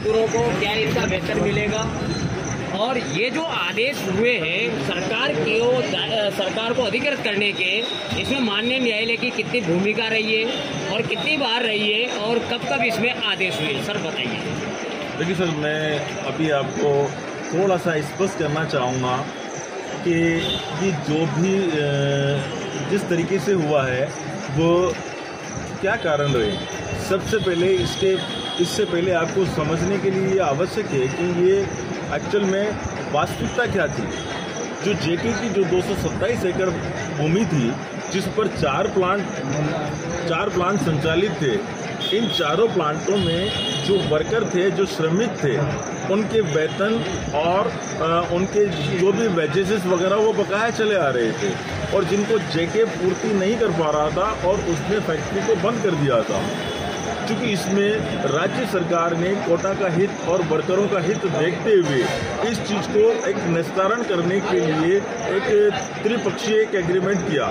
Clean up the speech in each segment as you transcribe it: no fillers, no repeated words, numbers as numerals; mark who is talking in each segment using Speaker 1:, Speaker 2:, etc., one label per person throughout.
Speaker 1: मजदूरों को क्या इनका वेतन मिलेगा, और ये जो आदेश हुए हैं सरकार को अधिकृत करने के, इसमें माननीय न्यायालय की कितनी भूमिका रही है और कितनी बार रही है और कब कब इसमें आदेश हुए, सर बताइए।
Speaker 2: देखिए सर, मैं अभी आपको थोड़ा सा स्पष्ट करना चाहूँगा कि ये जो भी जिस तरीके से हुआ है वो क्या कारण रहे। सबसे पहले इससे पहले आपको समझने के लिए ये आवश्यक है कि ये एक्चुअल में वास्तविकता क्या थी। जो जेके की जो 227 एकड़ भूमि थी, जिस पर चार प्लांट संचालित थे, इन चारों प्लांटों में जो वर्कर थे, जो श्रमिक थे, उनके वेतन और उनके जो भी वेजेस वगैरह वो बकाया चले आ रहे थे, और जिनको जेके पूर्ति नहीं कर पा रहा था और उसने फैक्ट्री को बंद कर दिया था। क्योंकि इसमें राज्य सरकार ने कोटा का हित और वर्करों का हित देखते हुए इस चीज़ को एक निस्तारण करने के लिए एक त्रिपक्षीय एक एग्रीमेंट किया।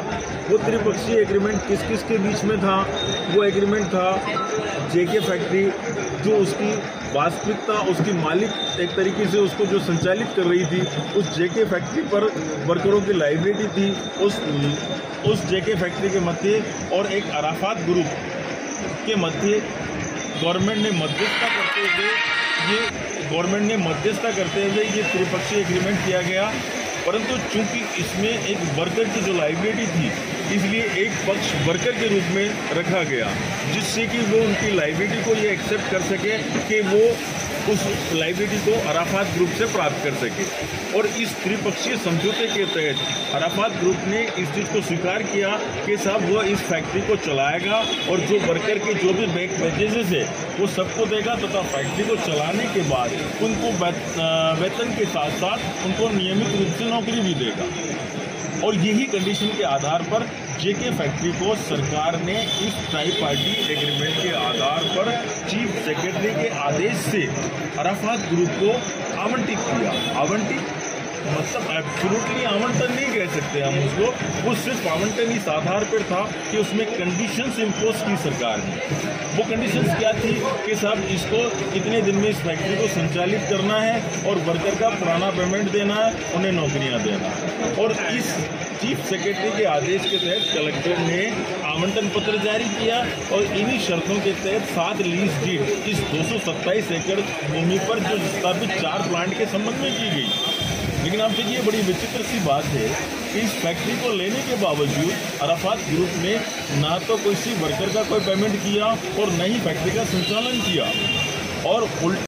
Speaker 2: वो त्रिपक्षीय एग्रीमेंट किस किस के बीच में था? वो एग्रीमेंट था जेके फैक्ट्री, जो उसकी वास्तविकता, उसकी मालिक एक तरीके से उसको जो संचालित कर रही थी, उस जेके फैक्ट्री पर वर्करों की लायबिलिटी थी। उस जेके फैक्ट्री के मध्य और एक अराफात ग्रुप के मध्य गवर्नमेंट ने मध्यस्थता करते हुए ये त्रिपक्षीय एग्रीमेंट किया गया। परंतु चूंकि इसमें एक वर्कर की जो लायबिलिटी थी, इसलिए एक पक्ष वर्कर के रूप में रखा गया, जिससे कि वो उनकी लायबिलिटी को ये एक्सेप्ट कर सके कि वो उस लायबिलिटी को अराफात ग्रुप से प्राप्त कर सके। और इस त्रिपक्षीय समझौते के तहत अराफात ग्रुप ने इस चीज़ को स्वीकार किया कि साहब वो इस फैक्ट्री को चलाएगा और जो वर्कर के जो भी वेजेस है वो सबको देगा, तथा फैक्ट्री को चलाने के बाद उनको वेतन के साथ साथ उनको नियमित रूप से नौकरी भी देगा। और यही कंडीशन के आधार पर जेके फैक्ट्री को सरकार ने इस ट्राई पार्टी एग्रीमेंट के आधार पर चीफ सेक्रेटरी के आदेश से अराफात ग्रुप को आवंटित किया। आवंटित मतलब एब्सोल्युटली आवंटन नहीं कह सकते हम उसको, वो सिर्फ आवंटन इस आधार पर था कि उसमें कंडीशंस इम्पोज की सरकार ने। वो कंडीशंस क्या थी कि साहब इसको इतने दिन में इस फैक्ट्री को संचालित करना है और वर्कर का पुराना पेमेंट देना है, उन्हें नौकरियां देना है। और इस चीफ सेक्रेटरी के आदेश के तहत कलेक्टर ने आवंटन पत्र जारी किया और इन्हीं शर्तों के तहत 7 लीज डीड इस 227 एकड़ भूमि पर जो स्थापित 4 प्लांट के संबंध में की गई। लेकिन आप देखिए, बड़ी विचित्र सी बात है कि इस फैक्ट्री को लेने के बावजूद अराफात ग्रुप ने ना तो किसी वर्कर का कोई पेमेंट किया और न ही फैक्ट्री का संचालन किया, और